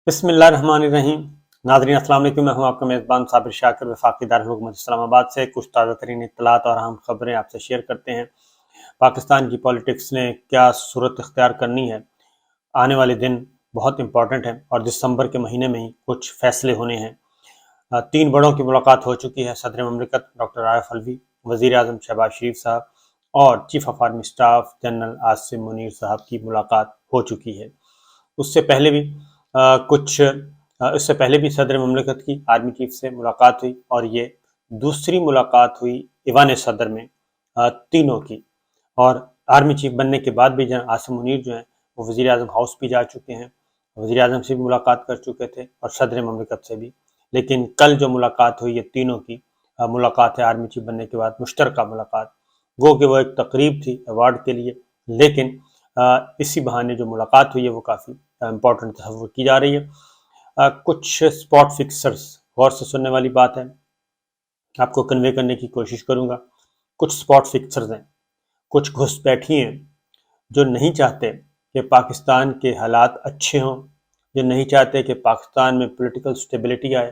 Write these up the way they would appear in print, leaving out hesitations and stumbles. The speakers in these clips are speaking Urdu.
بسم اللہ الرحمن الرحیم۔ ناظرین السلام علیکم، میں ہوں آپ کا میزبان صابر شاکر، وفاقی دارالحکومت اسلام آباد سے کچھ تازہ ترین اطلاعات اور اہم خبریں آپ سے شیئر کرتے ہیں۔ پاکستان کی پولیٹکس نے کیا صورت اختیار کرنی ہے، آنے والے دن بہت امپورٹنٹ ہیں اور دسمبر کے مہینے میں ہی کچھ فیصلے ہونے ہیں۔ 3 بڑوں کی ملاقات ہو چکی ہے۔ صدر مملکت ڈاکٹر عارف علوی، وزیر اعظم شہباز شریف صاحب اور chief of army staff general Asim Munir صاحب کی ملاقات ہو چکی ہے۔ اس سے پہلے بھی صدر مملکت کی آرمی چیف سے ملاقات ہوئی اور یہ دوسری ملاقات ہوئی ایوان صدر میں تینوں کی، اور آرمی چیف بننے کے بعد بھی جنرل عاصم منیر جو ہیں وہ وزیر اعظم ہاؤس بھی جا چکے ہیں، وزیر اعظم سے بھی ملاقات کر چکے تھے اور صدر مملکت سے بھی۔ لیکن کل جو ملاقات ہوئی یہ تینوں کی ملاقات ہے آرمی چیف بننے کے بعد، مشترکہ ملاقات، گو کہ وہ ایک تقریب تھی ایوارڈ کے لیے، لیکن اسی بہانے جو ملاقات ہوئی ہے وہ کافی امپورٹنٹ تصور کی جا رہی ہے۔ کچھ اسپاٹ فکسرز، غور سے سننے والی بات ہے، آپ کو کنوے کرنے کی کوشش کروں گا۔ کچھ اسپاٹ فکسرز ہیں، کچھ گھس بیٹھی ہیں جو نہیں چاہتے کہ پاکستان کے حالات اچھے ہوں، جو نہیں چاہتے کہ پاکستان میں پولیٹیکل سٹیبلٹی آئے،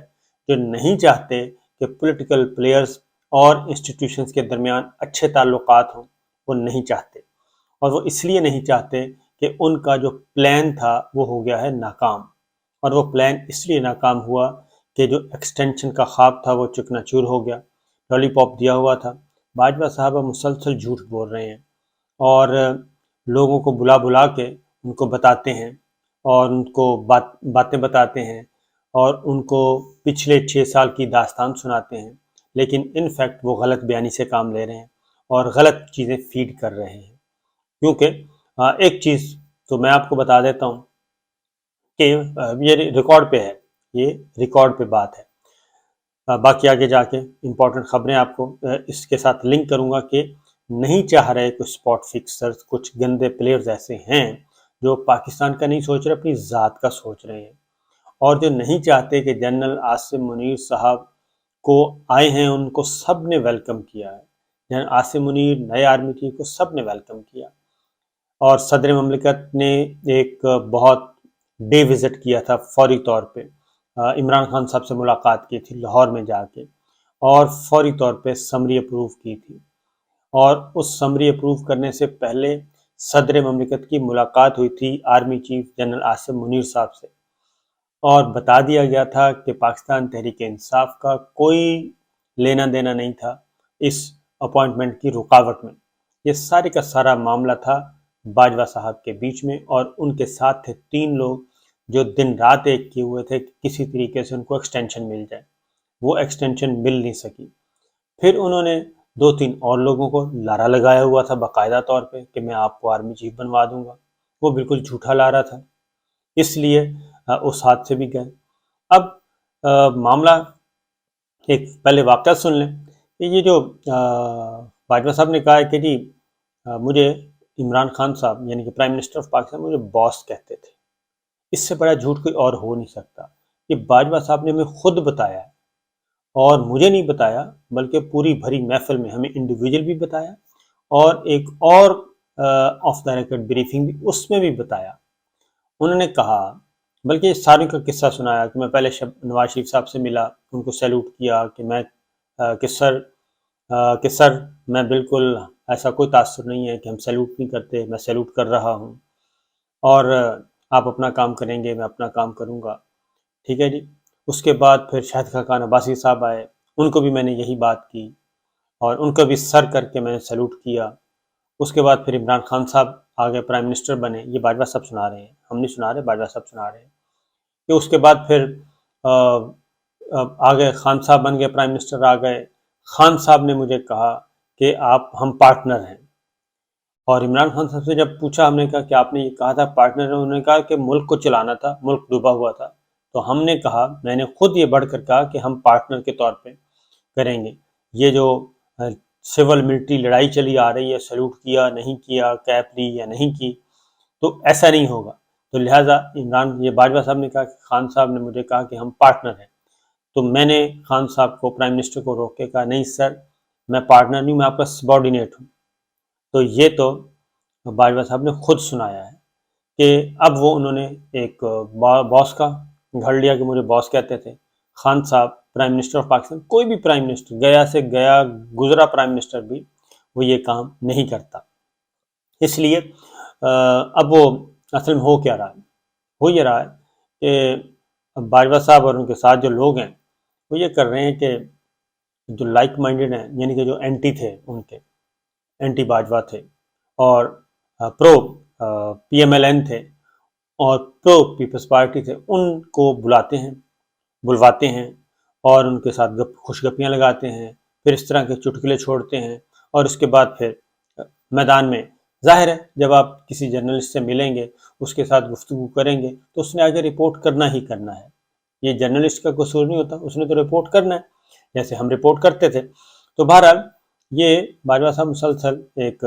جو نہیں چاہتے کہ پولیٹیکل پلیئرز اور انسٹیٹیوشنز کے درمیان اچھے تعلقات ہوں، وہ نہیں چاہتے، اور وہ اس لیے نہیں چاہتے کہ ان کا جو پلان تھا وہ ہو گیا ہے ناکام، اور وہ پلان اس لیے ناکام ہوا کہ جو ایکسٹینشن کا خواب تھا وہ چکنا چور ہو گیا، لالی پاپ دیا ہوا تھا۔ باجوہ صاحبہ مسلسل جھوٹ بول رہے ہیں اور لوگوں کو بلا بلا کے ان کو بتاتے ہیں اور ان کو باتیں بتاتے ہیں اور ان کو پچھلے 6 سال کی داستان سناتے ہیں، لیکن ان فیکٹ وہ غلط بیانی سے کام لے رہے ہیں اور غلط چیزیں فیڈ کر رہے ہیں۔ کیونکہ ایک چیز تو میں آپ کو بتا دیتا ہوں کہ یہ ریکارڈ پہ ہے، یہ ریکارڈ پہ بات ہے، باقی آگے جا کے امپورٹنٹ خبریں آپ کو اس کے ساتھ لنک کروں گا کہ نہیں چاہ رہے کچھ اسپاٹ فکسرز، کچھ گندے پلیئرز ایسے ہیں جو پاکستان کا نہیں سوچ رہے، اپنی ذات کا سوچ رہے ہیں، اور جو نہیں چاہتے کہ جنرل عاصم منیر صاحب کو آئے ہیں ان کو سب نے ویلکم کیا ہے، جنرل عاصم منیر نئے آرمی چیف کو سب نے ویلکم کیا، اور صدر مملکت نے ایک بہت ڈے وزٹ کیا تھا فوری طور پہ، عمران خان صاحب سے ملاقات کی تھی لاہور میں جا کے، اور فوری طور پہ سمری اپروو کی تھی، اور اس سمری اپروو کرنے سے پہلے صدر مملکت کی ملاقات ہوئی تھی army chief general Asim Munir صاحب سے، اور بتا دیا گیا تھا کہ پاکستان تحریک انصاف کا کوئی لینا دینا نہیں تھا اس اپوائنٹمنٹ کی رکاوٹ میں۔ یہ سارے کا سارا معاملہ تھا باجوہ صاحب کے بیچ میں، اور ان کے ساتھ تھے 3 لوگ جو دن رات ایک کیے ہوئے تھے کہ کسی طریقے سے ان کو ایکسٹینشن مل جائے، وہ ایکسٹینشن مل نہیں سکی۔ پھر انہوں نے 2-3 اور لوگوں کو لارا لگایا ہوا تھا باقاعدہ طور پہ کہ میں آپ کو آرمی چیف بنوا دوں گا، وہ بالکل جھوٹا لارا تھا، اس لیے اس ہاتھ سے بھی گئے۔ اب معاملہ ایک پہلے واقعہ سن لیں کہ یہ جو باجوہ صاحب نے کہا ہے کہ جی مجھے عمران خان صاحب یعنی کہ پرائم منسٹر آف پاکستان مجھے باس کہتے تھے، اس سے بڑا جھوٹ کوئی اور ہو نہیں سکتا۔ یہ باجوہ صاحب نے ہمیں خود بتایا ہے، اور مجھے نہیں بتایا بلکہ پوری بھری محفل میں ہمیں انڈیویجول بھی بتایا، اور ایک اور آف دا ریکارڈ بریفنگ بھی، اس میں بھی بتایا۔ انہوں نے کہا، بلکہ یہ سارے کا قصہ سنایا کہ میں پہلے نواز شریف صاحب سے ملا، ان کو سیلوٹ کیا کہ سر میں بالکل ایسا کوئی تاثر نہیں ہے کہ ہم سیلوٹ نہیں کرتے، میں سیلوٹ کر رہا ہوں، اور آپ اپنا کام کریں گے میں اپنا کام کروں گا، ٹھیک ہے جی۔ اس کے بعد پھر شاہد خاقان عباسی صاحب آئے، ان کو بھی میں نے یہی بات کی اور ان کو بھی سر کر کے میں نے سیلوٹ کیا۔ اس کے بعد پھر عمران خان صاحب آگے پرائم منسٹر بنے، یہ باجوہ صاحب سنا رہے ہیں، ہم نہیں سنا رہے، باجوہ صاحب سنا رہے ہیں کہ اس کے بعد پھر آگے خان صاحب بن گئے، پرائم منسٹر آ گئے، خان صاحب نے مجھے کہا کہ ہم پارٹنر ہیں، اور عمران خان صاحب سے جب پوچھا ہم نے کہا کہ آپ نے یہ کہا تھا پارٹنر ہے، انہوں نے کہا کہ ملک کو چلانا تھا، ملک ڈوبا ہوا تھا، تو ہم نے کہا، میں نے خود یہ بڑھ کر کہا کہ ہم پارٹنر کے طور پہ کریں گے، یہ جو سول ملٹری لڑائی چلی آ رہی ہے، سیلوٹ کیا نہیں کیا، کیپ لی یا نہیں کی، تو ایسا نہیں ہوگا، تو لہٰذا یہ باجوہ صاحب نے کہا کہ خان صاحب نے مجھے کہا کہ ہم پارٹنر ہیں، تو میں نے خان صاحب کو، پرائم منسٹر کو روک کے کہا نہیں سر، میں پارٹنر نہیں، میں آپ کا سبارڈینیٹ ہوں۔ تو یہ تو باجوہ صاحب نے خود سنایا ہے کہ اب وہ انہوں نے ایک باس کا گھڑ لیا کہ مجھے باس کہتے تھے. خان صاحب پرائم منسٹر آف پاکستان، کوئی بھی پرائم منسٹر، گیا سے گیا گزرا پرائم منسٹر بھی وہ یہ کام نہیں کرتا. اس لیے اب وہ اصل میں ہو کیا رہا ہے؟ ہو یہ رہا ہے کہ باجوہ صاحب اور ان کے ساتھ جو لوگ ہیں وہ یہ کر رہے ہیں کہ جو لائک مائنڈڈ ہیں، یعنی کہ جو اینٹی تھے، ان کے اینٹی باجوہ تھے اور پرو پی ایم ایل این تھے اور پرو پیپلز پارٹی تھے، ان کو بلواتے ہیں اور ان کے ساتھ خوش گپیاں لگاتے ہیں، پھر اس طرح کے چٹکلے چھوڑتے ہیں، اور اس کے بعد پھر میدان میں ظاہر ہے جب آپ کسی جرنلسٹ سے ملیں گے، اس کے ساتھ گفتگو کریں گے تو اس نے آگے رپورٹ کرنا ہی کرنا ہے. یہ جرنلسٹ کا قصور نہیں ہوتا، اس نے تو رپورٹ کرنا ہے جیسے ہم رپورٹ کرتے تھے. تو بہرحال یہ باجوہ صاحب مسلسل ایک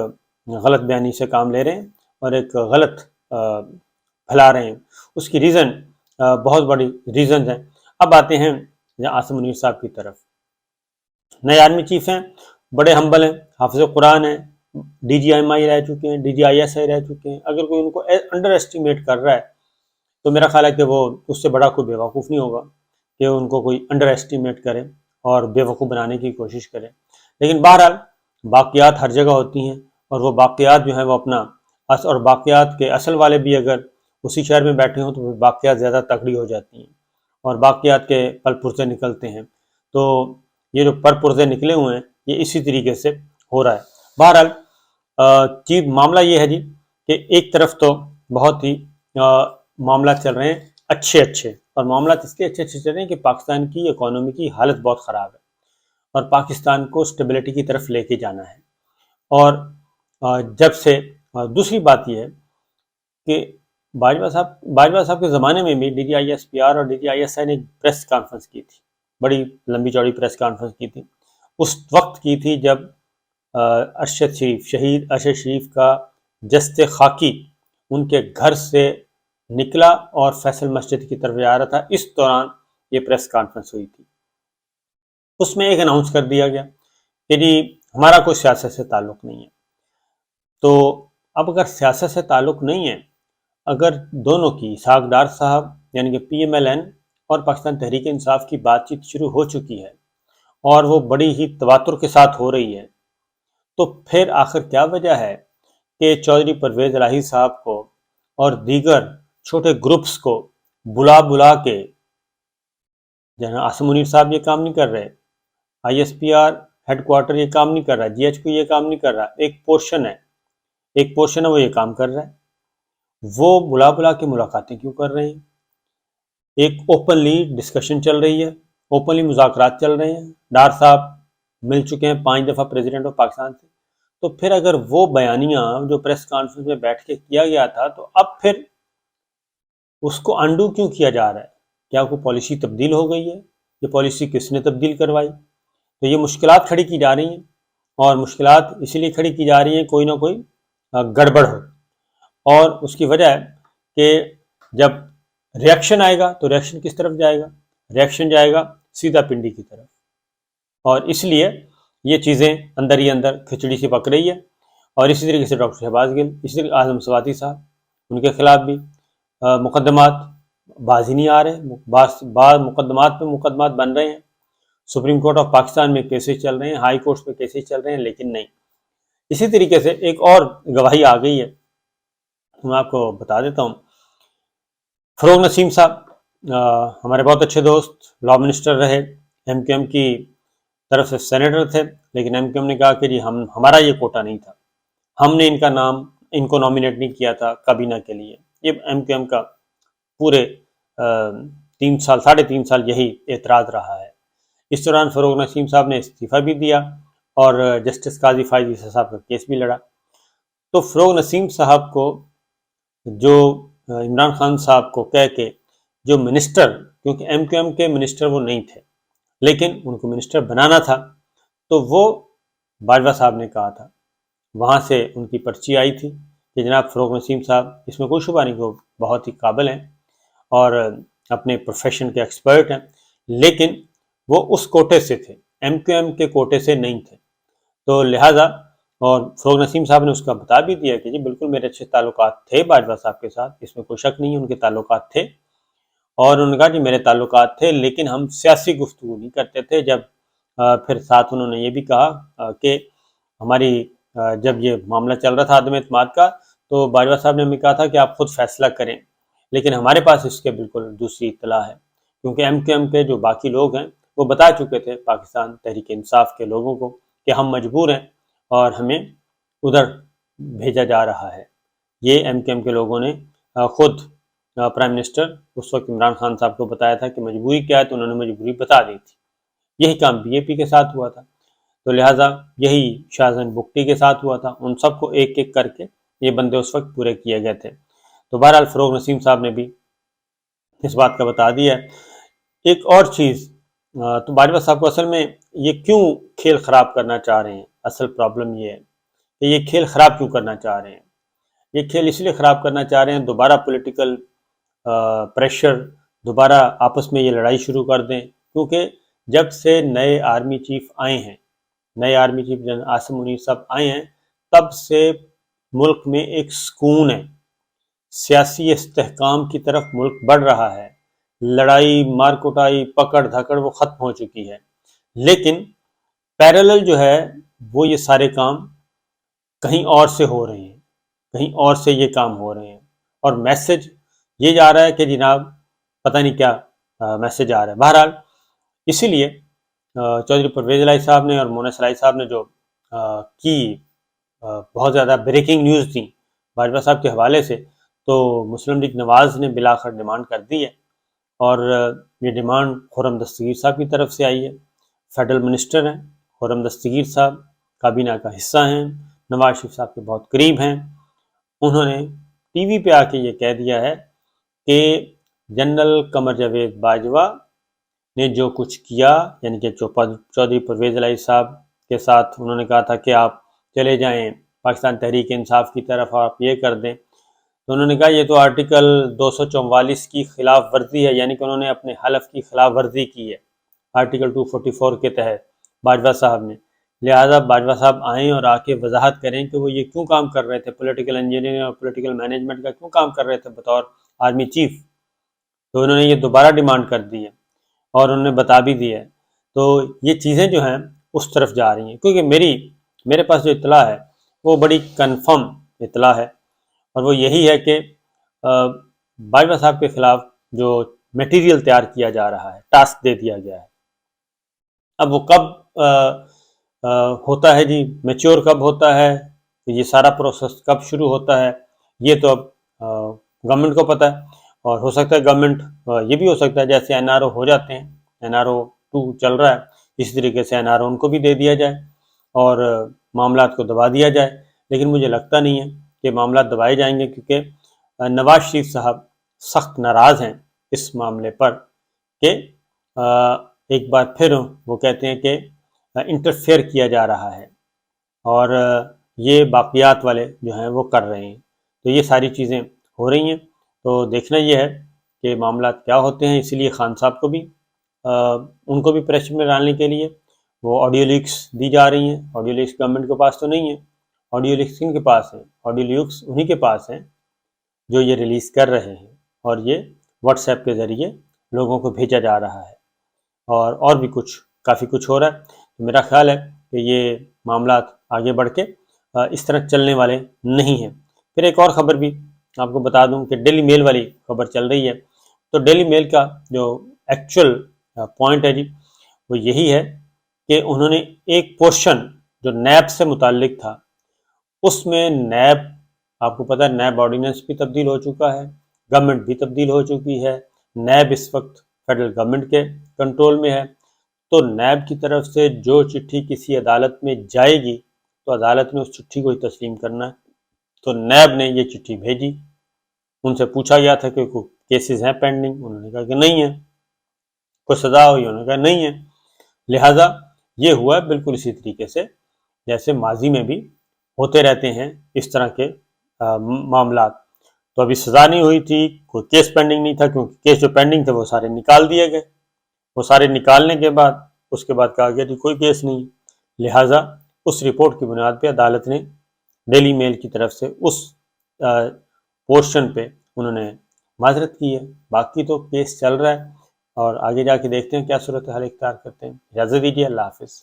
غلط بیانی سے کام لے رہے ہیں اور ایک غلط پھیلا رہے ہیں. اس کی ریزن بہت بڑی ریزنز ہیں. اب آتے ہیں عاصم منیر صاحب کی طرف. نئے آرمی چیف ہیں، بڑے ہمبل ہیں، حافظ قرآن ہیں، ڈی جی ایم آئی رہ چکے ہیں، ڈی جی آئی ایس آئی رہ چکے ہیں. اگر کوئی ان کو انڈر ایسٹیمیٹ کر رہا ہے تو میرا خیال ہے کہ وہ اس سے بڑا کوئی بیوقوف نہیں ہوگا کہ ان کو کوئی انڈر ایسٹیمیٹ کرے اور بیوقوف بنانے کی کوشش کرے. لیکن بہرحال باقیات ہر جگہ ہوتی ہیں اور وہ باقیات جو ہیں وہ اپنا اور باقیات کے اصل والے بھی اگر اسی شہر میں بیٹھے ہوں تو باقیات زیادہ تکڑی ہو جاتی ہیں اور باقیات کے پل پرزے نکلتے ہیں. تو یہ جو پر پرزے نکلے ہوئے ہیں یہ اسی طریقے سے ہو رہا ہے. بہرحال چیز معاملہ یہ ہے جی کہ ایک طرف تو بہت ہی معاملات چل رہے ہیں اچھے اور معاملات اس لیے اچھے چل رہے ہیں کہ پاکستان کی اکانومی کی حالت بہت خراب ہے اور پاکستان کو اسٹیبلٹی کی طرف لے کے جانا ہے. اور جب سے دوسری بات یہ ہے کہ باجوہ صاحب کے زمانے میں بھی D G I S P R اور D G I S I نے ایک پریس کانفرنس کی تھی، بڑی لمبی چوڑی پریس کانفرنس کی تھی. اس وقت کی تھی جب شہید ارشد شریف کا جسد خاکی ان کے گھر سے نکلا اور فیصل مسجد کی طرف جا رہا تھا. اس دوران یہ پریس کانفرنس ہوئی تھی. اس میں ایک اناؤنس کر دیا گیا کہ جی ہمارا کوئی سیاست سے تعلق نہیں ہے. تو اب اگر سیاست سے تعلق نہیں ہے، اگر دونوں کی اسحاق ڈار صاحب یعنی کہ پی ایم ایل این اور پاکستان تحریک انصاف کی بات چیت شروع ہو چکی ہے اور وہ بڑی ہی تواتر کے ساتھ ہو رہی ہے، تو پھر آخر کیا وجہ ہے کہ چودھری پرویز الہی صاحب کو اور دیگر چھوٹے گروپس کو بلا کے جہاں عاصم منیر صاحب یہ کام نہیں کر رہے، I S P R headquarter یہ کام نہیں کر رہا، جی ایچ کو یہ کام نہیں کر رہا، ایک پورشن ہے وہ یہ کام کر رہا ہے. وہ بلا کے ملاقاتیں کیوں کر رہے ہیں؟ ایک اوپنلی ڈسکشن چل رہی ہے، اوپنلی مذاکرات چل رہے ہیں. ڈار صاحب مل چکے ہیں 5 دفعہ پریزیڈنٹ آف پاکستان سے. تو پھر اگر وہ بیانیاں جو پریس کانفرنس میں بیٹھ کے کیا گیا تھا تو اب پھر اس کو انڈو کیوں کیا جا رہا ہے؟ کیا کوئی پالیسی تبدیل ہو گئی ہے؟ یہ پالیسی کس نے تبدیل کروائی؟ تو یہ مشکلات کھڑی کی جا رہی ہیں اور مشکلات اسی لیے کھڑی کی جا رہی ہیں کوئی نہ کوئی گڑبڑ ہو. اور اس کی وجہ ہے کہ جب ریئیکشن آئے گا تو ریئیکشن کس طرف جائے گا؟ ریئیکشن جائے گا سیدھا پنڈی کی طرف. اور اس لیے یہ چیزیں اندر ہی اندر کھچڑی سی پک رہی ہے. اور اسی طریقے سے ڈاکٹر شہباز گل، اسی طریقے اعظم سواتی صاحب، ان کے خلاف بھی مقدمات باز ہی نہیں آ رہے. بعض مقدمات پہ مقدمات بن رہے ہیں، سپریم کورٹ آف پاکستان میں کیسز چل رہے ہیں، ہائی کورٹس پہ کیسز چل رہے ہیں، لیکن نہیں. اسی طریقے سے ایک اور گواہی آ گئی ہے، میں آپ کو بتا دیتا ہوں. فروغ نسیم صاحب ہمارے بہت اچھے دوست، لا منسٹر رہے، ایم کیو ایم کی طرف سے سینیٹر تھے، لیکن ایم کیو ایم نے کہا کہ جی ہمارا یہ کوٹا نہیں تھا، ہم نے ان کو نامینیٹ نہیں کیا تھا کابینہ کے لیے. یہ ایم کیو ایم کا پورے 3.5 سال یہی اعتراض رہا ہے. اس دوران فروغ نسیم صاحب نے استعفیٰ بھی دیا اور جسٹس قاضی فائز عیسی صاحب کا کیس بھی لڑا. تو فروغ نسیم صاحب کو جو عمران خان صاحب کو کہہ کے جو منسٹر، کیونکہ ایم کیو ایم کے منسٹر وہ نہیں تھے لیکن ان کو منسٹر بنانا تھا، تو وہ باجوہ صاحب نے کہا تھا، وہاں سے ان کی پرچی آئی تھی کہ جناب فروغ نسیم صاحب، اس میں کوئی شبہ نہیں کہ وہ بہت ہی قابل ہیں اور اپنے پروفیشن کے ایکسپرٹ ہیں، لیکن وہ اس کوٹے سے تھے، ایم کیو ایم کے کوٹے سے نہیں تھے. تو لہٰذا اور فروغ نسیم صاحب نے اس کا بتا بھی دیا کہ جی بالکل میرے اچھے تعلقات تھے باجوہ صاحب کے ساتھ، اس میں کوئی شک نہیں ہے، ان کے تعلقات تھے. اور انہوں نے کہا کہ میرے تعلقات تھے لیکن ہم سیاسی گفتگو نہیں کرتے تھے. جب پھر ساتھ انہوں نے یہ بھی کہا کہ ہماری جب یہ معاملہ چل رہا تھا عدم اعتماد کا تو باجوہ صاحب نے ہمیں کہا تھا کہ آپ خود فیصلہ کریں، لیکن ہمارے پاس اس کے بالکل دوسری اطلاع ہے، کیونکہ ایم کیو ایم کے جو باقی لوگ ہیں وہ بتا چکے تھے پاکستان تحریک انصاف کے لوگوں کو کہ ہم مجبور ہیں اور ہمیں ادھر بھیجا جا رہا ہے. یہ ایم کیو ایم کے لوگوں نے خود پرائم منسٹر اس وقت عمران خان صاحب کو بتایا تھا کہ مجبوری کیا ہے، تو انہوں نے مجبوری بتا دی تھی. یہی کام بی اے پی کے ساتھ ہوا تھا، تو لہٰذا یہی شاہزین بگٹی کے ساتھ ہوا تھا. ان سب کو ایک ایک کر کے یہ بندے اس وقت پورے کیے گئے تھے. تو بہرحال فروغ نسیم صاحب نے بھی اس بات کا بتا دیا ہے. ایک اور چیز، تو باجوہ صاحب کو اصل میں یہ کیوں کھیل خراب کرنا چاہ رہے ہیں، اصل پرابلم یہ ہے کہ یہ کھیل خراب کیوں کرنا چاہ رہے ہیں. یہ کھیل اس لیے خراب کرنا چاہ رہے ہیں دوبارہ پولیٹیکل پریشر، دوبارہ آپس میں یہ لڑائی شروع کر دیں، کیونکہ جب سے نئے آرمی چیف آئے ہیں، نئے army chief general Asim Munir صاحب آئے ہیں، تب سے ملک میں ایک سکون ہے، سیاسی استحکام کی طرف ملک بڑھ رہا ہے، لڑائی مار کٹائی پکڑ دھکڑ وہ ختم ہو چکی ہے. لیکن پیرالل جو ہے وہ یہ سارے کام کہیں اور سے ہو رہے ہیں، کہیں اور سے یہ کام ہو رہے ہیں، اور میسج یہ جا رہا ہے کہ جناب پتہ نہیں کیا میسج آ رہا ہے. بہرحال اسی لیے چودھری پرویز الہی صاحب نے اور مونس الہی صاحب نے جو کی بہت زیادہ بریکنگ نیوز تھی باجوہ صاحب کے حوالے سے، تو مسلم لیگ نواز نے بلاخر ڈیمانڈ کر دی ہے، اور یہ ڈیمانڈ خرم دستگیر صاحب کی طرف سے آئی ہے. فیڈرل منسٹر ہیں خرم دستگیر صاحب، کابینہ کا حصہ ہیں، نواز شریف صاحب کے بہت قریب ہیں. انہوں نے ٹی وی پہ آ کے یہ کہہ دیا ہے کہ جنرل قمر جاوید باجوہ نے جو کچھ کیا، یعنی کہ چودھری پرویز الہی صاحب کے ساتھ انہوں نے کہا تھا کہ آپ چلے جائیں پاکستان تحریک انصاف کی طرف، آپ یہ کر دیں، تو انہوں نے کہا یہ تو آرٹیکل 244 کی خلاف ورزی ہے، یعنی کہ انہوں نے اپنے حلف کی خلاف ورزی کی ہے آرٹیکل 244 کے تحت باجوہ صاحب نے. لہٰذا باجوہ صاحب آئیں اور آ کے وضاحت کریں کہ وہ یہ کیوں کام کر رہے تھے، پولیٹیکل انجینئرنگ اور پولیٹیکل مینجمنٹ کا کیوں کام کر رہے تھے بطور آرمی چیف. تو انہوں نے یہ دوبارہ ڈیمانڈ کر دی ہے اور انہوں نے بتا بھی دیا ہے. تو یہ چیزیں جو ہیں اس طرف جا رہی ہیں، کیونکہ میرے پاس جو اطلاع ہے وہ بڑی کنفرم اطلاع ہے، اور وہ یہی ہے کہ باجوہ صاحب کے خلاف جو میٹیریل تیار کیا جا رہا ہے، ٹاسک دے دیا گیا ہے. اب وہ کب ہوتا ہے جی، میچور کب ہوتا ہے، یہ سارا پروسیس کب شروع ہوتا ہے، یہ تو اب گورنمنٹ کو پتہ ہے. اور ہو سکتا ہے گورنمنٹ یہ بھی ہو سکتا ہے جیسے این آر او ہو جاتے ہیں، این آر او 2 چل رہا ہے، اسی طریقے سے این آر او ان کو بھی دے دیا جائے اور معاملات کو دبا دیا جائے. لیکن مجھے لگتا نہیں ہے کہ معاملات دبائے جائیں گے، کیونکہ نواز شریف صاحب سخت ناراض ہیں اس معاملے پر کہ ایک بار پھر وہ کہتے ہیں کہ انٹرفیئر کیا جا رہا ہے اور یہ باقیات والے جو ہیں وہ کر رہے ہیں. تو یہ ساری چیزیں ہو رہی ہیں، تو دیکھنا یہ ہے کہ معاملات کیا ہوتے ہیں. اسی لیے خان صاحب کو بھی ان کو بھی پریشر میں ڈالنے کے لیے وہ آڈیو لیکس دی جا رہی ہیں. آڈیو لیکس گورنمنٹ کے پاس تو نہیں ہے، آڈیو لیکس کن کے پاس ہیں؟ آڈیو لیکس انہی کے پاس ہیں جو یہ ریلیز کر رہے ہیں، اور یہ واٹس ایپ کے ذریعے لوگوں کو بھیجا جا رہا ہے، اور بھی کافی کچھ ہو رہا ہے. تو میرا خیال ہے کہ یہ معاملات آگے بڑھ کے اس طرح چلنے والے نہیں ہیں. پھر ایک اور خبر بھی آپ کو بتا دوں کہ ڈیلی میل والی خبر چل رہی ہے. تو ڈیلی میل کا جو ایکچوئل پوائنٹ ہے جی وہ یہی ہے کہ انہوں نے ایک پورشن جو نیب سے متعلق تھا، اس میں نیب، آپ کو پتہ ہے نیب آرڈیننس بھی تبدیل ہو چکا ہے، گورنمنٹ بھی تبدیل ہو چکی ہے، نیب اس وقت فیڈرل گورنمنٹ کے کنٹرول میں ہے. تو نیب کی طرف سے جو چٹھی کسی عدالت میں جائے گی تو عدالت نے اس چٹھی کو ہی تسلیم کرنا ہے. تو نیب نے یہ چٹھی بھیجی، ان سے پوچھا گیا تھا کہ کوئی کیسز ہیں پینڈنگ، انہوں نے کہا کہ نہیں ہے. کوئی سزا ہوئی، انہوں نے کہا نہیں ہے. لہٰذا یہ ہوا بالکل اسی طریقے سے جیسے ماضی میں بھی ہوتے رہتے ہیں اس طرح کے معاملات. تو ابھی سزا نہیں ہوئی تھی، کوئی کیس پینڈنگ نہیں تھا، کیونکہ کیس جو پینڈنگ تھے وہ سارے نکال دیے گئے. وہ سارے نکالنے کے بعد اس کے بعد کہا گیا کہ کوئی کیس نہیں. لہٰذا اس رپورٹ کی بنیاد پہ عدالت نے ڈیلی میل کی طرف سے اس پورشن پہ انہوں نے معذرت کی ہے. باقی تو کیس چل رہا ہے اور آگے جا کے دیکھتے ہیں کیا صورتحال اختیار کرتے ہیں. اجازت دیجیے. اللہ حافظ.